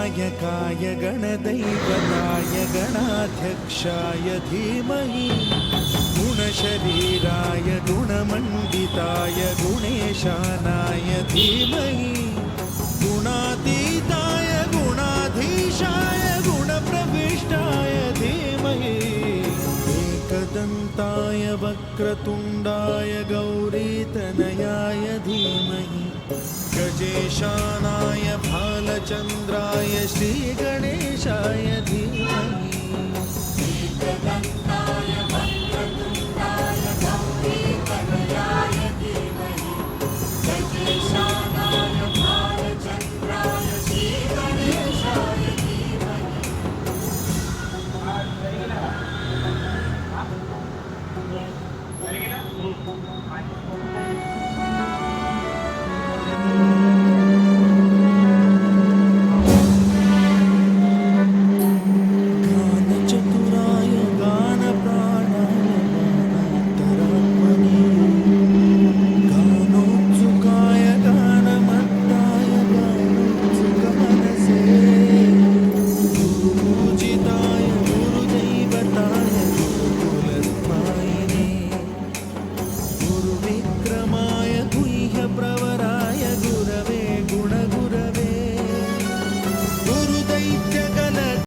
गणनायकाय गणदैवताय गणाध्यक्षाय धीमहि गुणशरीराय गुणमण्डिताय गुणेशानाय धीमहि गुणातीताय गुणाधीशाय गुणप्रविष्टाय धीमहि एकदन्ताय वक्रतुण्डाय गौरीतनयाय धीमहि गजेशानाय भालचन्द्राय श्रीगणेशाय धीमहि